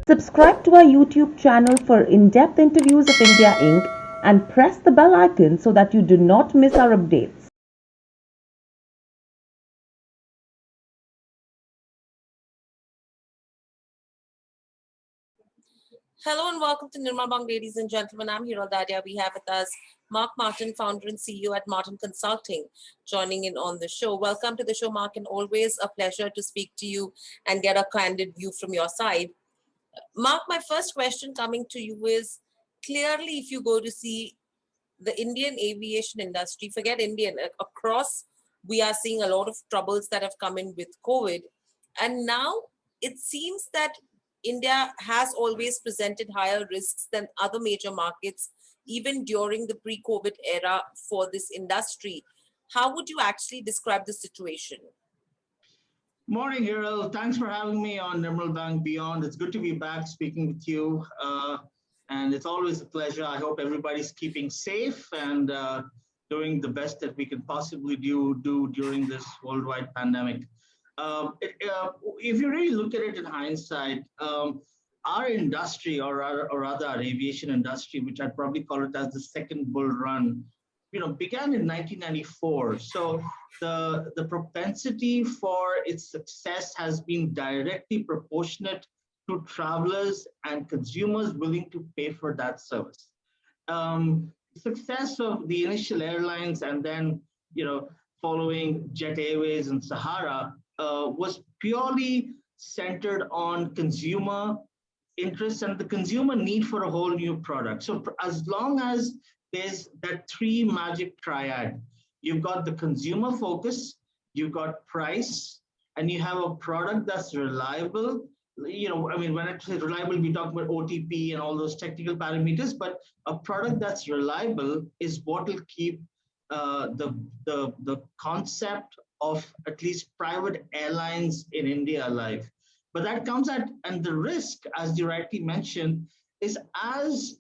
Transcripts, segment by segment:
Subscribe to our YouTube channel for in-depth interviews of India Inc. and press the bell icon so that you do not miss our updates. Hello and welcome to Nirmal, ladies and gentlemen. I'm Hiral Dadia. We have with us Mark Martin, founder and CEO at Martin Consulting, joining in on the show. Welcome to the show, Mark, and always a pleasure to speak to you and get a candid view from your side. Mark, my first question coming to you is clearly, if you go to see the Indian aviation industry, forget Indian, across, we are seeing a lot of troubles that have come in with COVID. And now it seems that India has always presented higher risks than other major markets, even during the pre COVID era for this industry. How would you actually describe the situation? Morning, Hiral. Thanks for having me on Nirmal Bank Beyond. It's good to be back speaking with you. And it's always a pleasure. I hope everybody's keeping safe and doing the best that we can possibly do during this worldwide pandemic. If you really look at it in hindsight, our industry, or rather our aviation industry, which I'd probably call it as the second bull run, began in 1994. So the propensity for its success has been directly proportionate to travelers and consumers willing to pay for that service. Success of the initial airlines and then, following Jet Airways and Sahara was purely centered on consumer interest and the consumer need for a whole new product. So as long as there's that three magic triad, you've got the consumer focus, you've got price, and you have a product that's reliable. When I say reliable, we talk about OTP and all those technical parameters, but a product that's reliable is what will keep the concept of at least private airlines in India alive. But that comes at, and the risk, as you rightly mentioned, is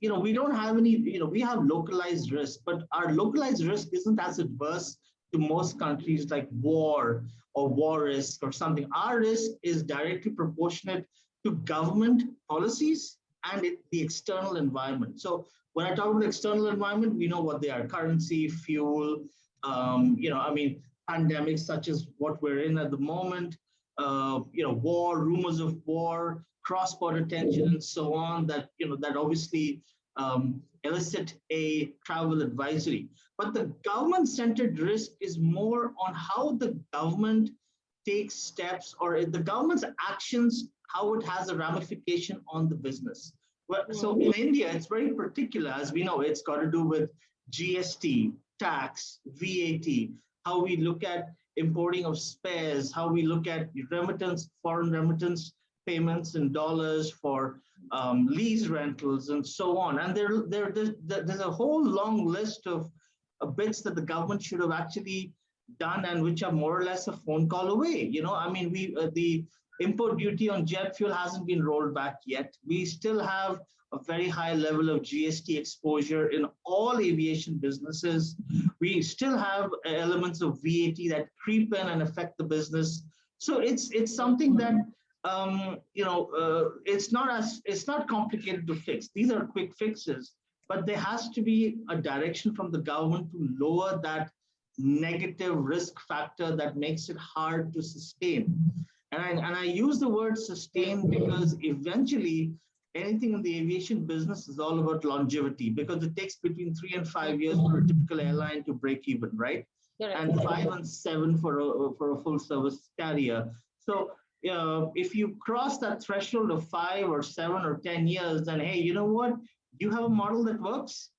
we don't have any, we have localized risk, but our localized risk isn't as adverse to most countries like war or war risk or something. Our risk is directly proportionate to government policies and the external environment. So when I talk about external environment, we know what they are: currency, fuel, pandemics such as what we're in at the moment, war, rumors of war, cross-border tension, and so on. That obviously elicit a travel advisory. But the government-centered risk is more on how the government takes steps, or the government's actions, how it has a ramification on the business. Well, so in India, it's very particular. As we know, it's got to do with GST, tax, VAT, how we look at importing of spares, how we look at remittance, foreign remittance payments in dollars for lease rentals, and so on. And there's a whole long list of bits that the government should have actually done, and which are more or less a phone call away. The import duty on jet fuel hasn't been rolled back yet. We still have a very high level of GST exposure in all aviation businesses. We still have elements of VAT that creep in and affect the business. So it's something that it's not complicated to fix. These are quick fixes, but there has to be a direction from the government to lower that negative risk factor that makes it hard to sustain. And I use the word sustain because eventually anything in the aviation business is all about longevity, because it takes between 3 and 5 years for a typical airline to break even, right? And 5 and 7 for a full service carrier. So if you cross that threshold of 5 or 7 or 10 years, then hey, you know what? You have a model that works.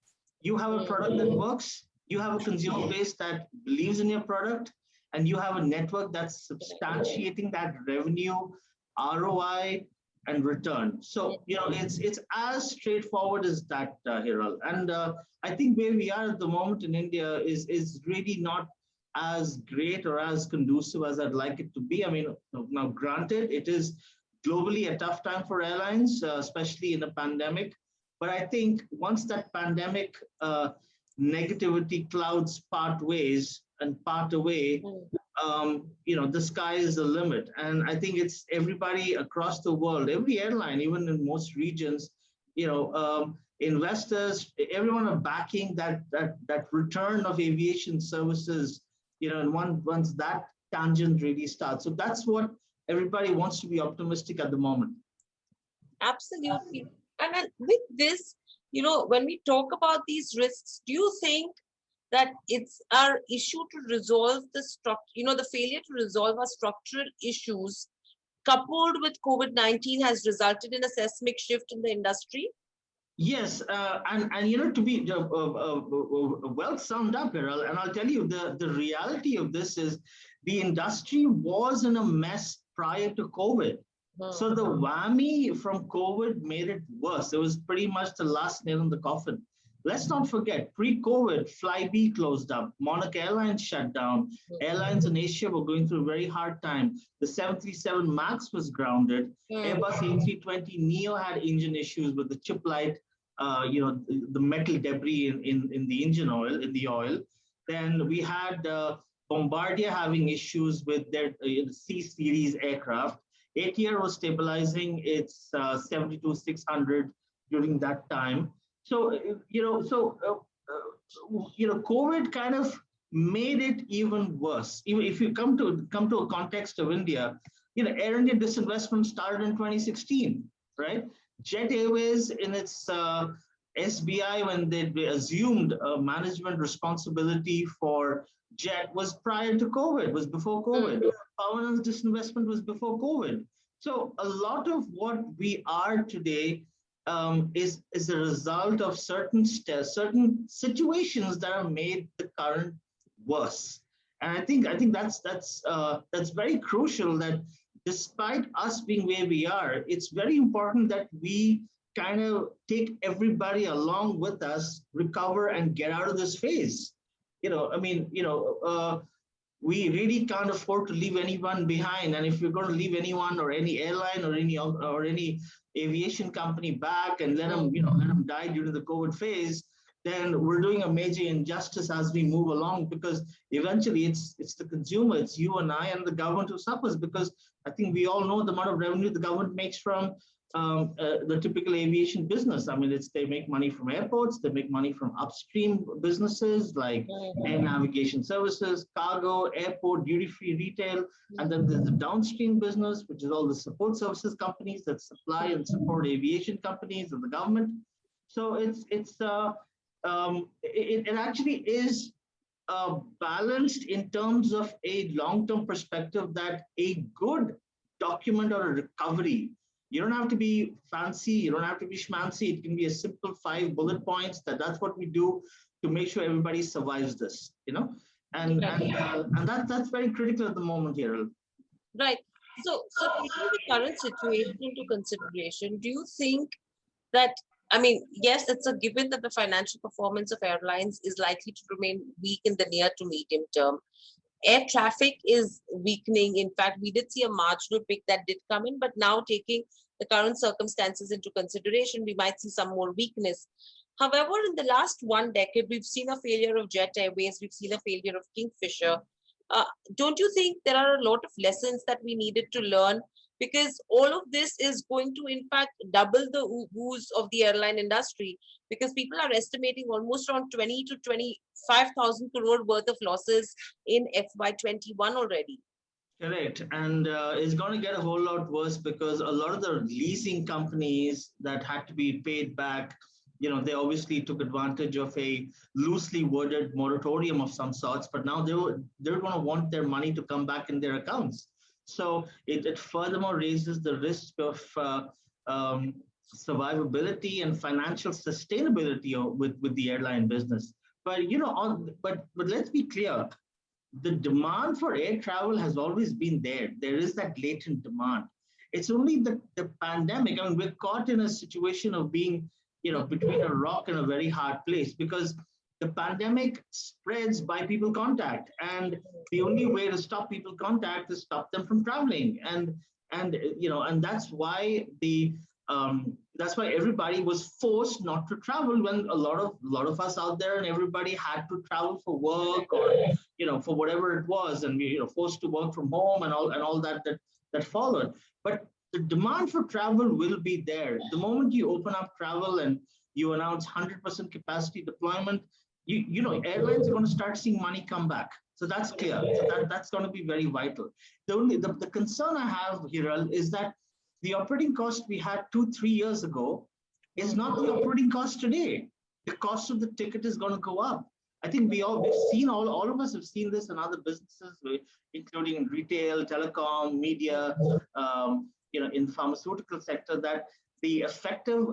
You have a product that works. You have a consumer base that believes in your product, and you have a network that's substantiating that revenue, ROI, and return. So it's as straightforward as that, Hiral. And I think where we are at the moment in India is really not as great or as conducive as I'd like it to be. I mean, now granted, it is globally a tough time for airlines, especially in a pandemic. But I think once that pandemic negativity clouds part ways and part away, the sky is the limit. And I think it's everybody across the world, every airline, even in most regions, investors, everyone are backing that return of aviation services, and once that tangent really starts. So that's what everybody wants to be optimistic at the moment. Absolutely. And then with this, when we talk about these risks, do you think that it's our issue to resolve the the failure to resolve our structural issues coupled with COVID-19 has resulted in a seismic shift in the industry? Yes, and to be well summed up, Hiral, and I'll tell you the reality of this is the industry was in a mess prior to COVID. So the whammy from COVID made it worse. It was pretty much the last nail in the coffin. Let's not forget, pre-COVID, Flybe closed up, Monarch Airlines shut down, airlines in Asia were going through a very hard time. The 737 MAX was grounded, Airbus A320neo had engine issues with the chip light, the metal debris in the engine oil, in the oil. Then we had Bombardier having issues with their C-series aircraft. ATR was stabilizing its 72-600 during that time. So, COVID kind of made it even worse. Even if you come to a context of India, Air India disinvestment started in 2016, right? Jet Airways in its SBI, when they assumed management responsibility for Jet, was prior to COVID, was before COVID. Pawan's disinvestment was before COVID. So a lot of what we are today is a result of certain situations that have made the current worse. And I think that's very crucial, that despite us being where we are, it's very important that we kind of take everybody along with us, recover and get out of this phase. We really can't afford to leave anyone behind. And if we're going to leave anyone or any airline or any aviation company back and let them die due to the COVID phase, then we're doing a major injustice as we move along, because eventually it's the consumer, it's you and I and the government who suffers, because I think we all know the amount of revenue the government makes from the typical aviation business. I mean, they make money from airports, they make money from upstream businesses like air navigation services, cargo, airport, duty-free retail, and then there's the downstream business, which is all the support services companies that supply and support aviation companies and the government. So it actually is balanced in terms of a long-term perspective, that a good document or a recovery, you don't have to be fancy, you don't have to be schmancy. It can be a simple 5 bullet points. That's what we do to make sure everybody survives this, and that's very critical at the moment here. Right. So taking the current situation into consideration, do you think that, yes, it's a given that the financial performance of airlines is likely to remain weak in the near to medium term? Air traffic is weakening. In fact, we did see a marginal pick that did come in, but now taking the current circumstances into consideration, we might see some more weakness. However, in the last 1 decade, we've seen a failure of Jet Airways, we've seen a failure of Kingfisher. Don't you think there are a lot of lessons that we needed to learn? Because all of this is going to, in fact, double the woes of the airline industry, because people are estimating almost around 20 to 25,000 crore worth of losses in FY21 already. Correct. And it's going to get a whole lot worse, because a lot of the leasing companies that had to be paid back, they obviously took advantage of a loosely worded moratorium of some sorts, but now they're going to want their money to come back in their accounts. So it furthermore raises the risk of survivability and financial sustainability with the airline business. But but let's be clear, the demand for air travel has always been there. There is that latent demand. It's only the pandemic. I mean, we're caught in a situation of being, between a rock and a very hard place, because the pandemic spreads by people contact, and the only way to stop people contact is stop them from traveling. And that's why the That's why everybody was forced not to travel when a lot of us out there and everybody had to travel for work or for whatever it was, and we forced to work from home and all that followed. But the demand for travel will be there the moment you open up travel and you announce 100% capacity deployment. Airlines are going to start seeing money come back. So that's clear. So that's going to be very vital. The concern I have, Hiral, is that the operating cost we had 2-3 years ago is not the operating cost today. The cost of the ticket is going to go up. I think we've seen all of us have seen this in other businesses, including in retail, telecom, media, in the pharmaceutical sector, that the effective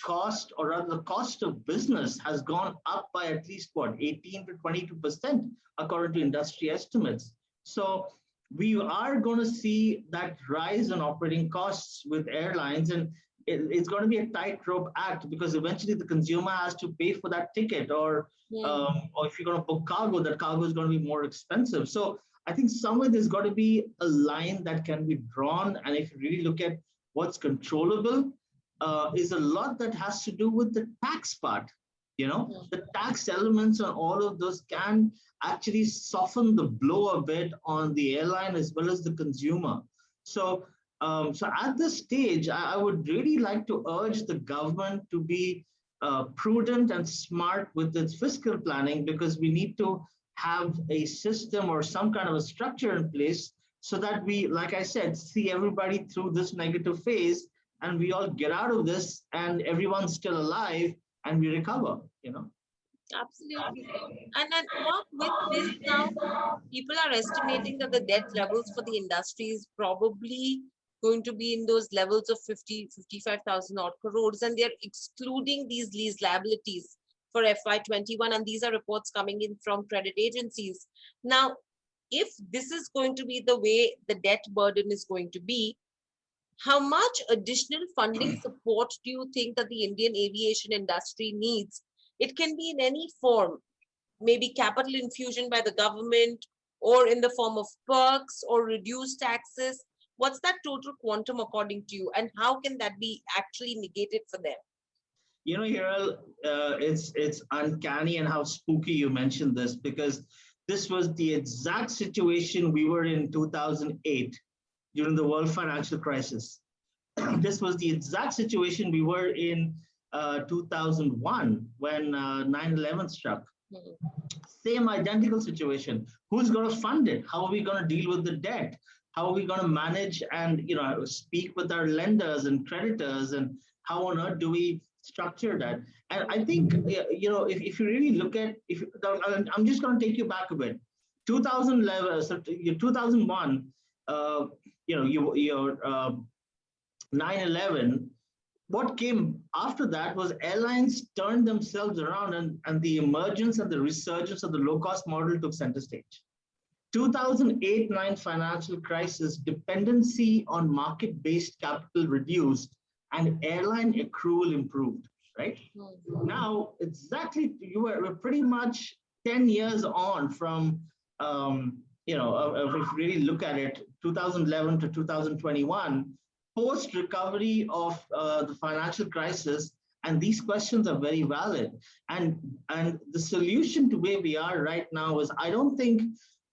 cost, or rather the cost of business, has gone up by at least 18 to 22% according to industry estimates. So we are going to see that rise in operating costs with airlines, and it's going to be a tightrope act, because eventually the consumer has to pay for that ticket, or if you're going to book cargo, that cargo is going to be more expensive. So I think somewhere there's got to be a line that can be drawn, and if you really look at what's controllable, is a lot that has to do with the tax part. The tax elements on all of those can actually soften the blow a bit on the airline as well as the consumer. So, so at this stage, I would really like to urge the government to be prudent and smart with its fiscal planning, because we need to have a system or some kind of a structure in place so that we, like I said, see everybody through this negative phase, and we all get out of this and everyone's still alive and we recover. Absolutely. And Mark, with this now, people are estimating that the debt levels for the industry is probably going to be in those levels of 55,000 odd crores, and they're excluding these lease liabilities for FY21. And these are reports coming in from credit agencies. Now, if this is going to be the way the debt burden is going to be, how much additional funding support do you think that the Indian aviation industry needs? It can be in any form, maybe capital infusion by the government, or in the form of perks or reduced taxes. What's that total quantum according to you, and how can that be actually negated for them? Hiral, it's uncanny and how spooky you mentioned this, because this was the exact situation we were in 2008 during the world financial crisis. This was the exact situation we were in 2001 when 9/11 struck. Same identical situation. Who's going to fund it? How are we going to deal with the debt? How are we going to manage and speak with our lenders and creditors, and how on earth do we structure that? And I think if you really look at, I'm just going to take you back a bit. 2011, so 2001, your 9/11. What came after that was airlines turned themselves around, and the emergence and the resurgence of the low-cost model took center stage. 2008-9 financial crisis, dependency on market-based capital reduced and airline accrual improved, right? Now, exactly, we're pretty much 10 years on from, if you really look at it, 2011 to 2021, post-recovery of the financial crisis, and these questions are very valid. And the solution to where we are right now is, I don't think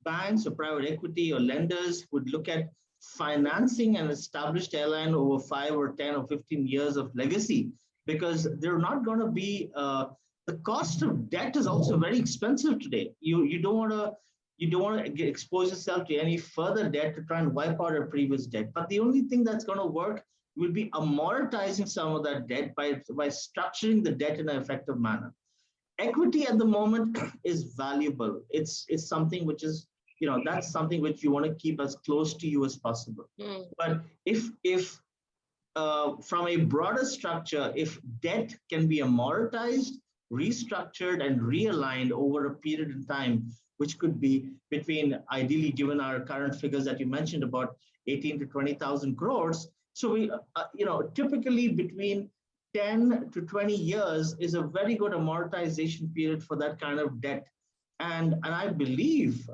banks or private equity or lenders would look at financing an established airline over 5 or 10 or 15 years of legacy, because they're not going to be, the cost of debt is also very expensive today. You don't want to expose yourself to any further debt to try and wipe out a previous debt. But the only thing that's going to work will be amortizing some of that debt by structuring the debt in an effective manner. Equity at the moment is valuable. It's something which is, that's something which you want to keep as close to you as possible. But if from a broader structure, if debt can be amortized, restructured, and realigned over a period of time, which could be between, ideally, given our current figures that you mentioned, about 18 to 20,000 crores. So we, typically between 10 to 20 years is a very good amortization period for that kind of debt. And I believe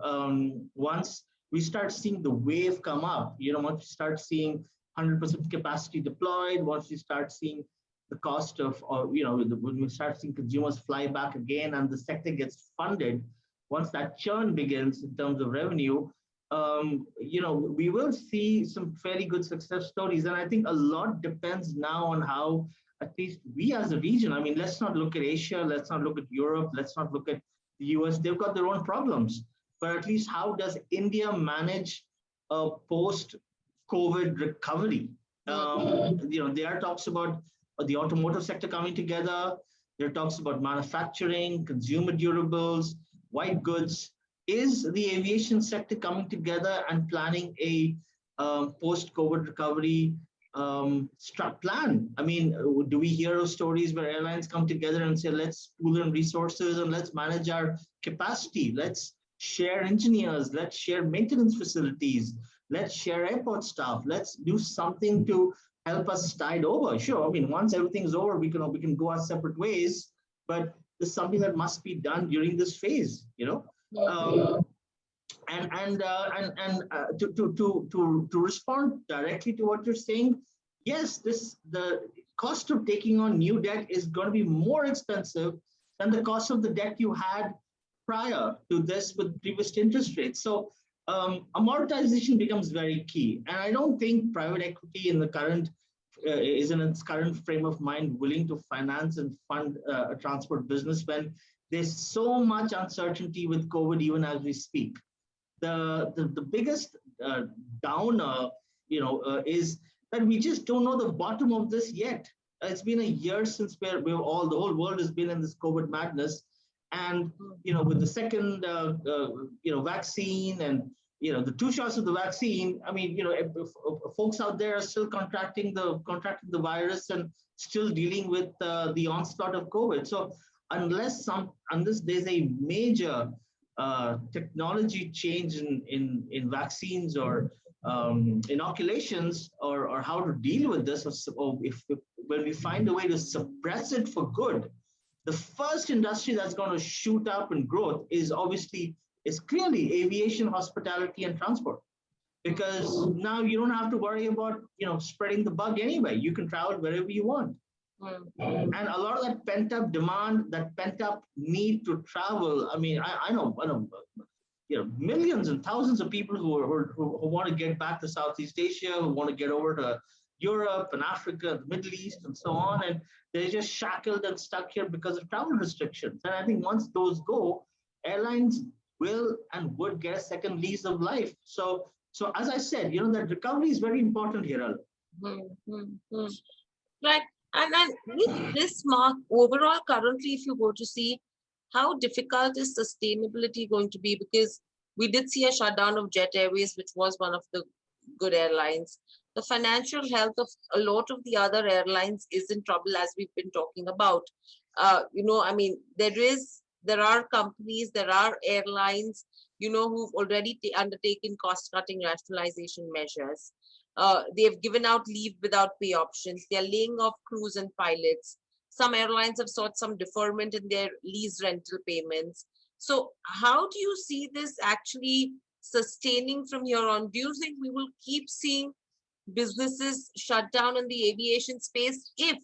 once we start seeing the wave come up, once we start seeing 100% capacity deployed, once we start seeing the cost of, or when we start seeing consumers fly back again and the sector gets funded, once that churn begins in terms of revenue, we will see some fairly good success stories. And I think a lot depends now on how, at least we as a region, I mean, let's not look at Asia, let's not look at Europe, let's not look at the US, they've got their own problems. But at least how does India manage a post-COVID recovery? There are talks about the automotive sector coming together. There are talks about manufacturing, consumer durables, white goods. Is the aviation sector coming together and planning a post-COVID recovery plan? I mean, do we hear of stories where airlines come together and say, let's pool in resources and let's manage our capacity. Let's share engineers. Let's share maintenance facilities. Let's share airport staff. Let's do something to help us tide over. Sure, I mean, once everything's over, we can go our separate ways. But there's something that must be done during this phase. To respond directly to what you're saying, yes, the cost of taking on new debt is going to be more expensive than the cost of the debt you had prior to this with previous interest rates. So amortization becomes very key. And I don't think private equity in the current is in its current frame of mind willing to finance and fund a transport business when there's so much uncertainty with COVID even as we speak. The biggest downer, is that we just don't know the bottom of this yet. It's been a year since the whole world has been in this COVID madness. And, with the second, vaccine and, the 2 shots of the vaccine, I mean, folks out there are still contracting the virus and still dealing with the onslaught of COVID. So unless there's a major technology change in vaccines or inoculations or how to deal with this, or when we find a way to suppress it for good, the first industry that's going to shoot up in growth is clearly aviation, hospitality, and transport. Because now you don't have to worry about spreading the bug anyway. You can travel wherever you want. And a lot of that pent-up demand, that pent-up need to travel. I mean, I know, millions and thousands of people who want to get back to Southeast Asia, who want to get over to Europe and Africa, the Middle East, and so on, and they're just shackled and stuck here because of travel restrictions. And I think once those go, airlines will and would get a second lease of life. So as I said, that recovery is very important here. Right. And with this, Mark, overall, currently, if you go to see how difficult is sustainability going to be, because we did see a shutdown of Jet Airways, which was one of the good airlines. The financial health of a lot of the other airlines is in trouble, as we've been talking about. I mean, there are companies, there are airlines, who've already undertaken cost-cutting rationalization measures. They've given out leave without pay options. They're laying off crews and pilots. Some airlines have sought some deferment in their lease rental payments. So how do you see this actually sustaining from here on? Do you think we will keep seeing businesses shut down in the aviation space if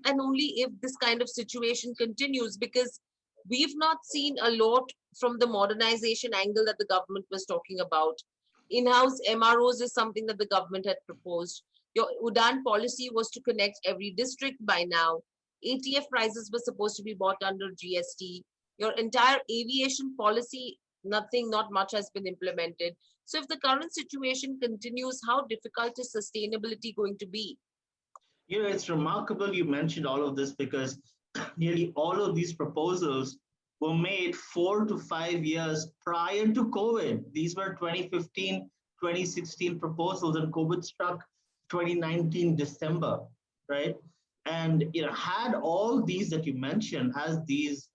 and only if this kind of situation continues? Because we've not seen a lot from the modernization angle that the government was talking about. In-house MROs is something that the government had proposed. Your UDAN policy was to connect every district by now. ATF prices were supposed to be bought under GST. Your entire aviation policy, not much has been implemented. So if the current situation continues, how difficult is sustainability going to be? It's remarkable you mentioned all of this because nearly all of these proposals were made 4 to 5 years prior to COVID. These were 2015, 2016 proposals, and COVID struck 2019 December, right? And had all these that you mentioned, had these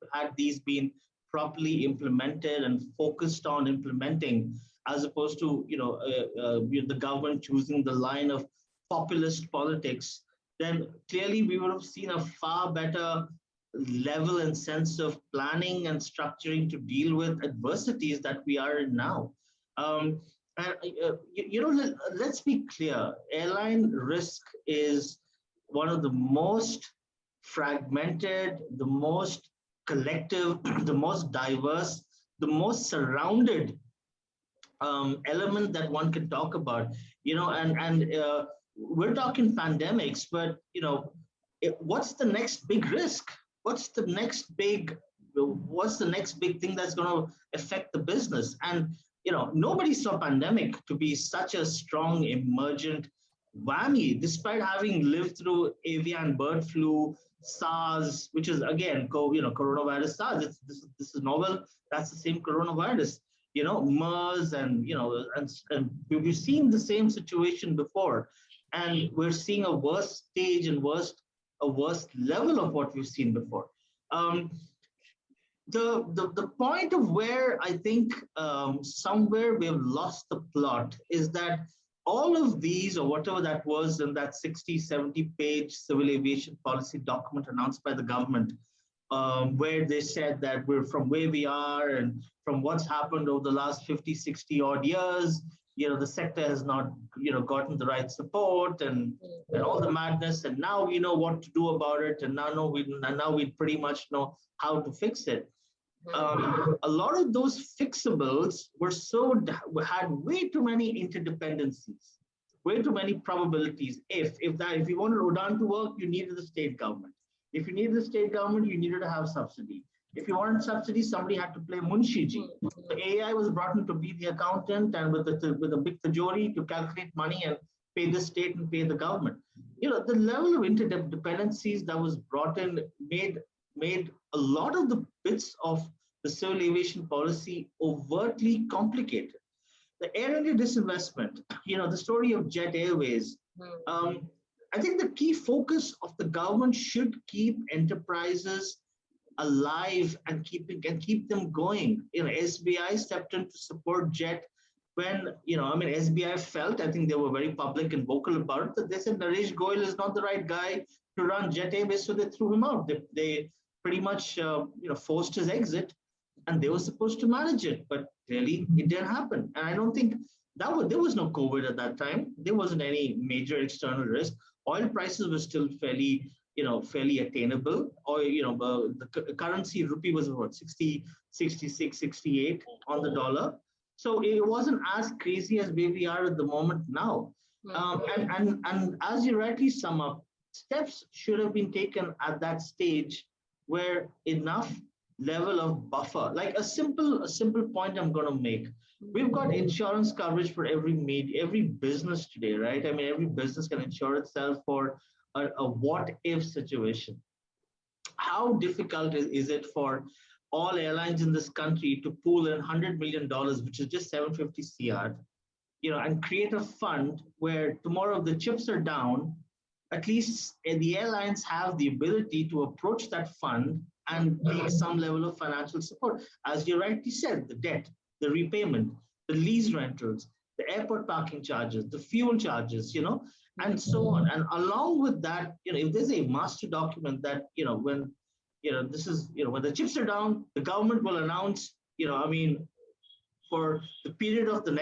been properly implemented and focused on implementing, as opposed to the government choosing the line of populist politics, then clearly we would have seen a far better level and sense of planning and structuring to deal with adversities that we are in now. And let's be clear. Airline risk is one of the most fragmented, the most collective, the most diverse, the most surrounded element that one can talk about. And we're talking pandemics, but what's the next big risk? What's the next big what's the next big thing that's going to affect the business? And nobody saw pandemic to be such a strong emergent whammy, despite having lived through avian bird flu, SARS, which is again coronavirus. SARS, this is novel. That's the same coronavirus. MERS, and we've seen the same situation before, and we're seeing a worse stage and a worse level of what we've seen before. Um, the point of where I think somewhere we have lost the plot is that all of these, or whatever that was in that 60, 70 page civil aviation policy document announced by the government, where they said that we're from where we are and from what's happened over the last 50, 60 odd years, the sector has not, gotten the right support and all the madness. And now we know what to do about it. And now we pretty much know how to fix it. A lot of those fixables had way too many interdependencies, way too many probabilities. If you wanted Udan to work, you needed the state government. If you needed the state government, you needed to have subsidy. If you wanted subsidy, somebody had to play Munshiji. The AI was brought in to be the accountant and with a big tajori to calculate money and pay the state and pay the government. The level of interdependencies that was brought in made a lot of the bits of the civil aviation policy overtly complicated. The Air India disinvestment, the story of Jet Airways. I think the key focus of the government should keep enterprises alive and keep them going. SBI stepped in to support Jet when, SBI felt, I think they were very public and vocal about it, that they said Naresh Goyal is not the right guy to run Jet Airways, so they threw him out. They pretty much, forced his exit, and they were supposed to manage it, but really it didn't happen. And I don't think there was no COVID at that time. There wasn't any major external risk. Oil prices were still fairly attainable. Or, the currency rupee was about 60, 66, 68 on the dollar. So it wasn't as crazy as where we are at the moment now. And as you rightly sum up, steps should have been taken at that stage where enough level of buffer, like a simple point I'm going to make. We've got insurance coverage for every business today, right? I mean, every business can insure itself for a what if situation. How difficult is it for all airlines in this country to pool in $100 million, which is just 750 CR, and create a fund where tomorrow if the chips are down, at least the airlines have the ability to approach that fund and make some level of financial support. As you rightly said, the debt, the repayment, the lease rentals, the airport parking charges, the fuel charges, and so on. And along with that, if there's a master document that, when, this is, when the chips are down, the government will announce, for the period of the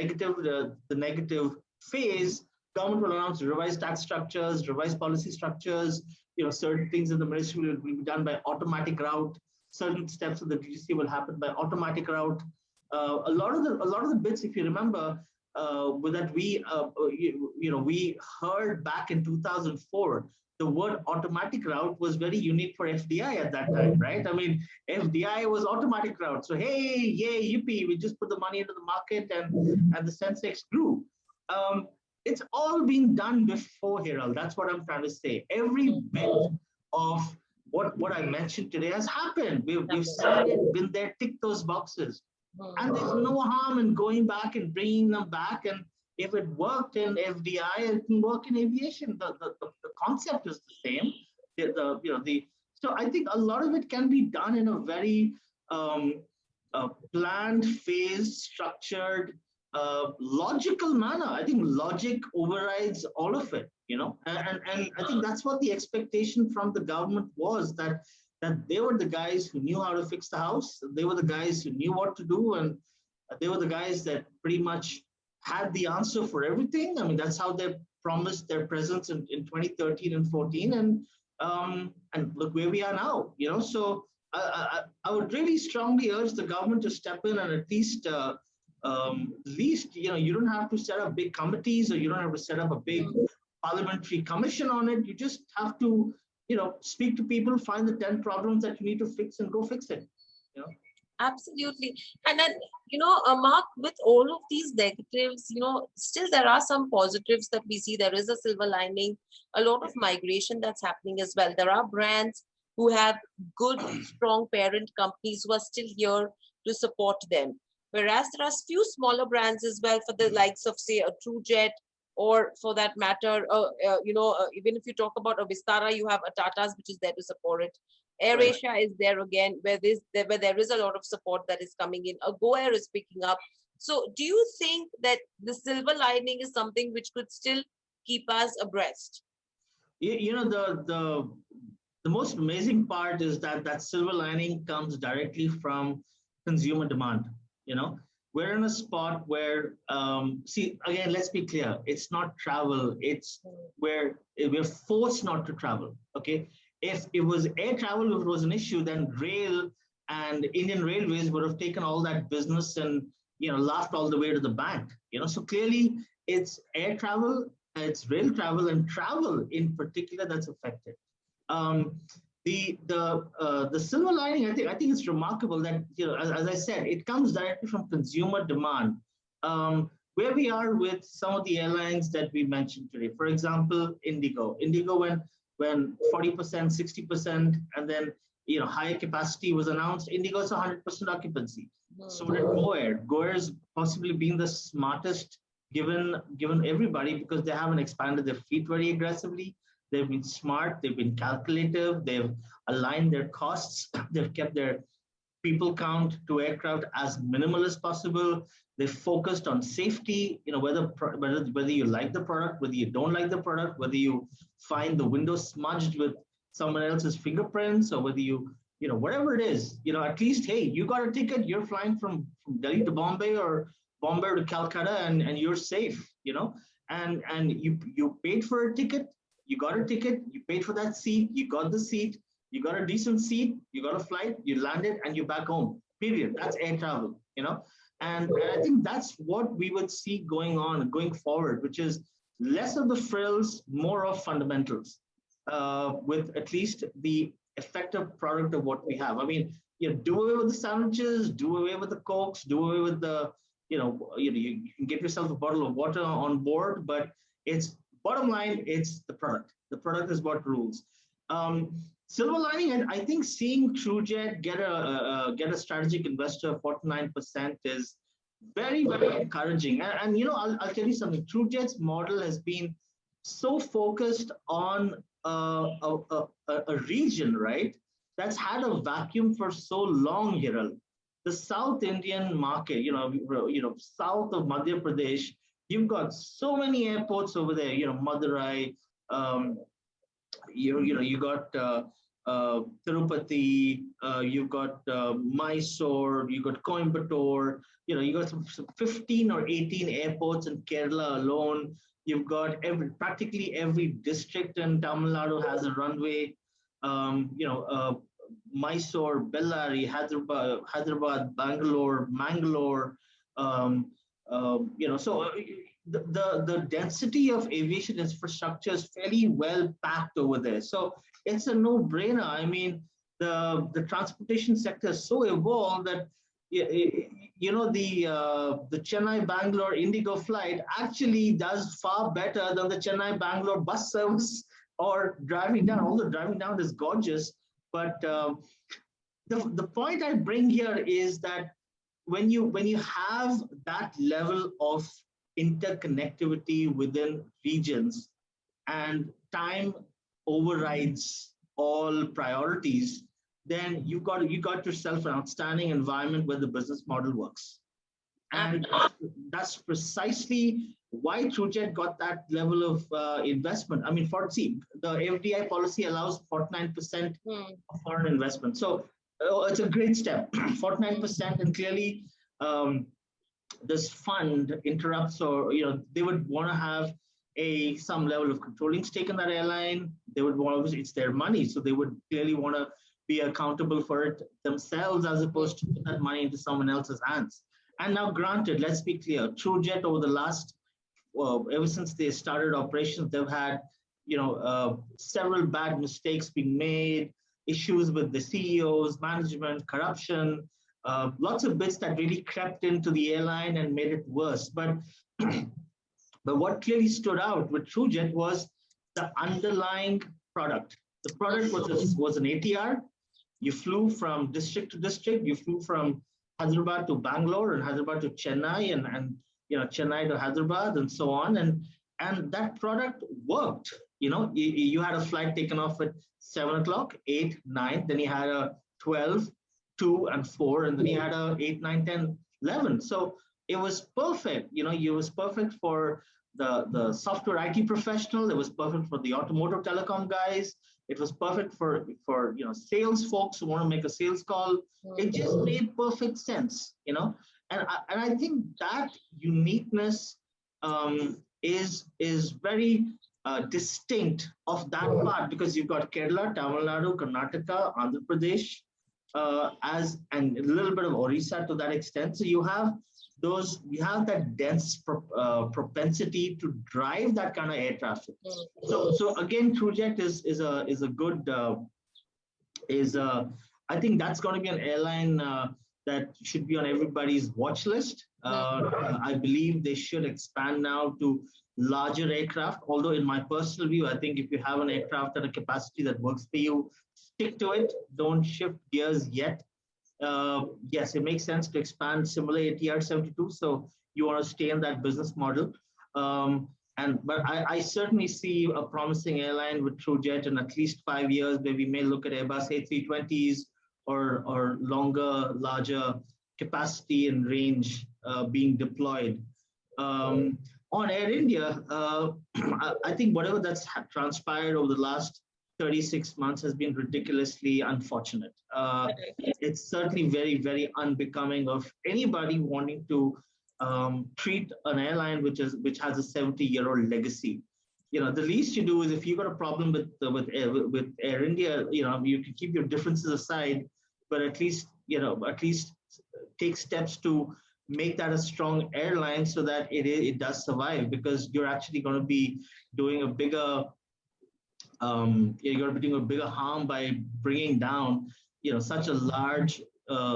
negative phase, government will announce revised tax structures, revised policy structures, certain things in the ministry will be done by automatic route, certain steps of the DGC will happen by automatic route. A lot of the bits, if you remember, that we heard back in 2004, the word automatic route was very unique for FDI at that time, right? I mean, FDI was automatic route. So, hey, yay, yippee, we just put the money into the market and the Sensex grew. It's all been done before, Hiral. That's what I'm trying to say. Every bit of what I mentioned today has happened. We've seen it, been there, tick those boxes. And there's no harm in going back and bringing them back. And if it worked in FDI, it can work in aviation. The concept is the same. So I think a lot of it can be done in a very planned, phased, structured, logical manner. I think logic overrides all of it, and I think that's what the expectation from the government was, that they were the guys who knew how to fix the house. They were the guys who knew what to do, and they were the guys that pretty much had the answer for everything. I mean, that's how they promised their presence in 2013 and 14, and look where we are now. So I would really strongly urge the government to step in and at least you don't have to set up big committees, or you don't have to set up a big parliamentary commission on it. You just have to speak to people, find the 10 problems that you need to fix, and go fix it. Absolutely. And then, Mark, with all of these negatives, still there are some positives that we see. There is a silver lining, a lot of migration that's happening as well. There are brands who have good, strong parent companies who are still here to support them. Whereas there are few smaller brands as well, for the likes of, say, a TrueJet, or for that matter, even if you talk about a Vistara, you have a Tata's, which is there to support it. Right. AirAsia is there again, where there is a lot of support that is coming in. A GoAir is picking up. So do you think that the silver lining is something which could still keep us abreast? The most amazing part is that silver lining comes directly from consumer demand. We're in a spot where, see, again, let's be clear, it's not travel, it's where we're forced not to travel. Okay. If it was air travel, if it was an issue, then rail and Indian Railways would have taken all that business and laughed all the way to the bank. So clearly it's air travel, it's rail travel, and travel in particular that's affected. Um, the silver lining, I think it's remarkable that as I said, it comes directly from consumer demand. Where we are with some of the airlines that we mentioned today, for example, Indigo when 40%, 60%, and then higher capacity was announced, Indigo's 100% occupancy. So did GoAir. GoAir's possibly been the smartest given everybody, because they haven't expanded their fleet very aggressively. They've been smart, they've been calculative, they've aligned their costs, they've kept their people count to aircraft as minimal as possible. They focused on safety, whether you like the product, whether you don't like the product, whether you find the window smudged with someone else's fingerprints, or whether whatever it is, at least, hey, you got a ticket, you're flying from Delhi to Bombay, or Bombay to Calcutta, and you're safe, and you paid for a ticket, you got a ticket, you paid for that seat, you got the seat, you got a decent seat, you got a flight, you landed, and you're back home. Period. That's air travel, And I think that's what we would see going forward, which is less of the frills, more of fundamentals, with at least the effective product of what we have. I mean, do away with the sandwiches, do away with the Cokes, do away with the, you can get yourself a bottle of water on board, but it's bottom line, it's the product. The product is what rules. Silver lining, and I think seeing TrueJet get a strategic investor of 49% is very, very encouraging. And I'll tell you something. TrueJet's model has been so focused on a region, right, that's had a vacuum for so long, Hiral. The South Indian market, south of Madhya Pradesh, you've got so many airports over there. Madurai, you got Tirupati, you've got Mysore, you got Coimbatore, you got some 15 or 18 airports in Kerala alone. You've got practically every district in Tamil Nadu has a runway. Mysore, Bellary, Hyderabad, Bangalore, Mangalore. So the density of aviation infrastructure is fairly well packed over there. So it's a no-brainer. I mean, the transportation sector is so evolved that the Chennai Bangalore Indigo flight actually does far better than the Chennai Bangalore bus service or driving down. Although driving down is gorgeous, but the point I bring here is that when you have that level of interconnectivity within regions and time overrides all priorities, then you got yourself an outstanding environment where the business model works. And that's precisely why TrueJet got that level of investment. I mean, the FDI policy allows 49% of foreign investment. So it's a great step, 49%, and clearly this fund interrupts, or they would want to have a some level of controlling stake in that airline. They would want to, it's their money, so they would clearly want to be accountable for it themselves as opposed to put that money into someone else's hands. And now, granted, let's be clear, TrueJet over the last, well, ever since they started operations, they've had several bad mistakes being made, issues with the CEOs, management, corruption, lots of bits that really crept into the airline and made it worse. But but what clearly stood out with TrueJet was the underlying product. The product was an ATR. You flew from district to district. You flew from Hyderabad to Bangalore and Hyderabad to Chennai and Chennai to Hyderabad and so on. And that product worked. You had a flight taken off at 7 o'clock, 8, 9. Then you had a 12, 2, and 4, and then you had a 8, 9, 10, 11. So it was perfect. It was perfect for the software IT professional. It was perfect for the automotive telecom guys. It was perfect for sales folks who want to make a sales call. It just made perfect sense. And I think that uniqueness is very distinct of that part, because you've got Kerala, Tamil Nadu, Karnataka, Andhra Pradesh, and a little bit of Orissa to that extent. So you have that dense propensity to drive that kind of air traffic. So again, TrueJet is a good I think that's going to be an airline that should be on everybody's watch list. I believe they should expand now to larger aircraft. Although, in my personal view, I think if you have an aircraft at a capacity that works for you, stick to it. Don't shift gears yet. Yes, it makes sense to expand similar ATR 72. So you want to stay in that business model. But I certainly see a promising airline with TrueJet in at least 5 years, where we may look at Airbus A320s or longer, larger capacity and range being deployed. On Air India, I think whatever that's transpired over the last 36 months has been ridiculously unfortunate. It's certainly very, very unbecoming of anybody wanting to treat an airline which has a 70-year-old legacy. The least you do is, if you got a problem with Air India, you can keep your differences aside, but at least take steps to make that a strong airline so that it does survive, because you're actually going to be doing a bigger you're going to be doing a bigger harm by bringing down such a large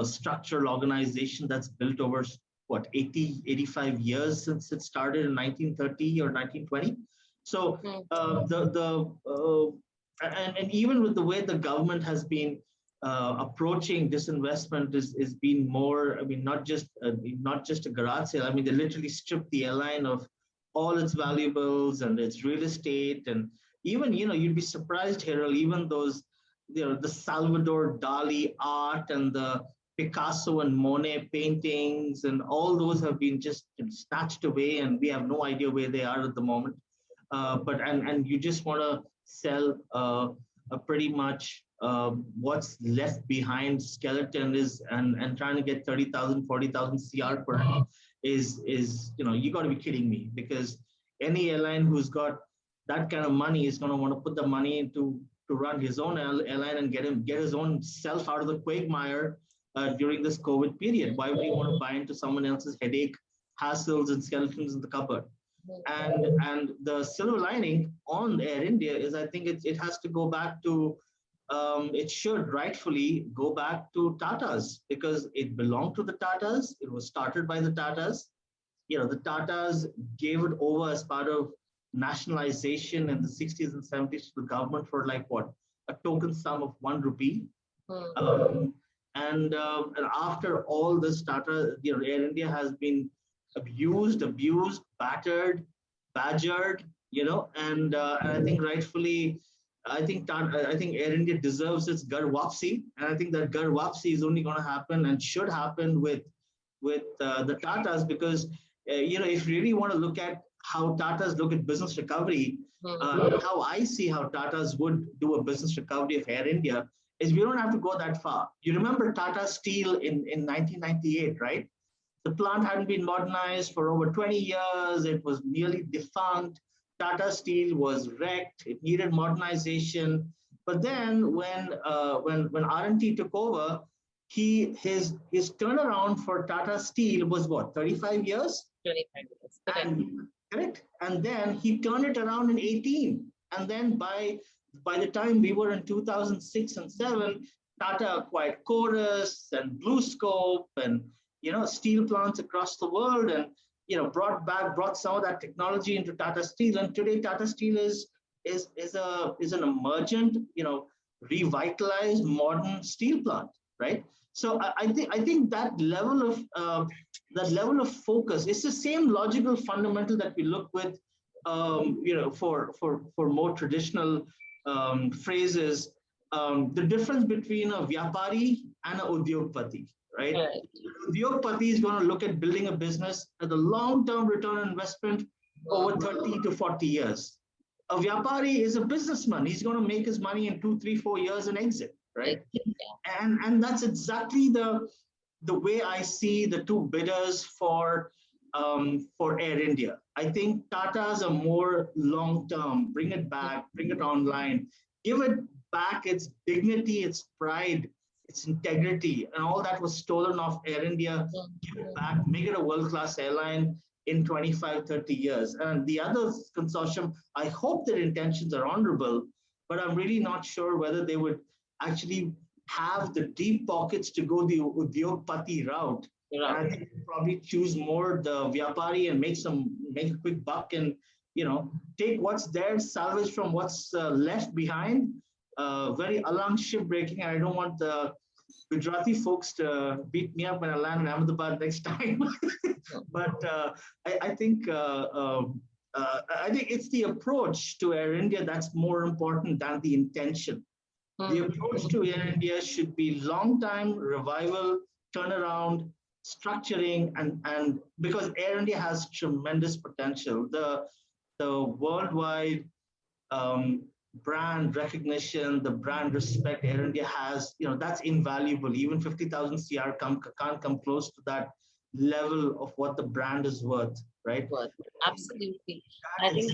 structural organization that's built over what 85 years since it started in 1930 or 1920. So and even with the way the government has been approaching disinvestment is being more, I mean, not just a garage sale. I mean, they literally stripped the airline of all its valuables and its real estate. And even, you'd be surprised, Hiral, even those, the Salvador Dali art and the Picasso and Monet paintings and all those have been just snatched away, and we have no idea where they are at the moment. And you just want to sell a pretty much what's left behind skeleton is, and trying to get 30,000, 40,000 CR per annum is you got to be kidding me, because any airline who's got that kind of money is going to want to put the money into to run his own airline and get his own self out of the quagmire during this COVID period. Why would he want to buy into someone else's headache, hassles, and skeletons in the cupboard? And the silver lining on Air India is, I think it has to go back to, it should rightfully go back to Tata's, because it belonged to the Tatas. It was started by the Tatas. The Tatas gave it over as part of nationalization in the 60s and 70s to the government for like what, a token sum of 1 rupee. And after all this, Tata, Air India has been abused, battered, badgered, and I think rightfully, I think Air India deserves its Gar Wapsi, and I think that Gar Wapsi is only going to happen and should happen with the Tatas, because if you really want to look at how Tatas look at business recovery, how I see how Tatas would do a business recovery of Air India is, we don't have to go that far. You remember Tata Steel in 1998, right? The plant hadn't been modernized for over 20 years. It was nearly defunct. Tata Steel was wrecked. It needed modernization. But then when R&T took over, his turnaround for Tata Steel was what, 35 years? 25 years. Correct. And correct. And then he turned it around in 18. And then by the time we were in 2006 and 7, Tata acquired Chorus and BlueScope and steel plants across the world, and brought some of that technology into Tata Steel. And today Tata Steel is an emergent, revitalized modern steel plant, right? So I think that level of focus is the same logical fundamental that we look with, for more traditional phrases. The difference between a vyapari and a udyogpati, right? Right. Udyogpati is going to look at building a business at a long-term return on investment over 30 to 40 years. A vyapari is a businessman. He's going to make his money in 2, 3, 4 years and exit, right? And that's exactly the way I see the two bidders for Air India. I think Tata's are more long-term. Bring it back, bring it online, give it back its dignity, its pride, its integrity, and all that was stolen off Air India. Give it back, make it a world-class airline in 25, 30 years. And the other consortium, I hope their intentions are honorable, but I'm really not sure whether they would actually have the deep pockets to go the Udyogpati route. Yeah. And I think they'll probably choose more the Vyapari and make a quick buck, and take what's there, salvage from what's left behind. Very alarm ship breaking. I don't want the Gujarati folks to beat me up when I land in Ahmedabad next time. But I think it's the approach to Air India that's more important than the intention. The approach to Air India should be long-time revival, turnaround, structuring, and because Air India has tremendous potential. The worldwide brand recognition, the brand respect Air India has, that's invaluable. Even 50,000 CR can't come close to that level of what the brand is worth, right? Absolutely. I think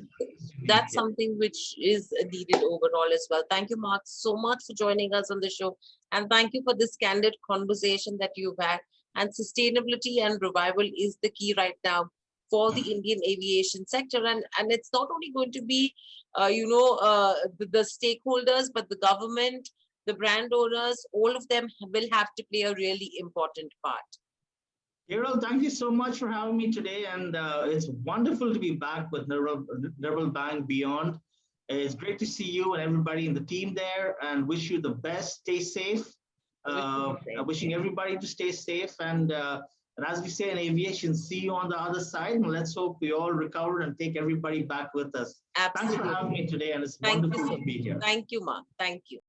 that's something which is needed overall as well. Thank you, Mark, so much for joining us on the show. And thank you for this candid conversation that you've had. And sustainability and revival is the key right now for the Indian aviation sector. And it's not only going to be, the stakeholders, but the government, the brand owners, all of them will have to play a really important part. Hiral, thank you so much for having me today. And it's wonderful to be back with Nirmal Bang Beyond. It's great to see you and everybody in the team there, and wish you the best. Stay safe. Wishing everybody to stay safe. And as we say in aviation, see you on the other side. And let's hope we all recover and take everybody back with us. Absolutely. Thanks for having me today. And it's wonderful to be here. Thank you, Mark. Thank you.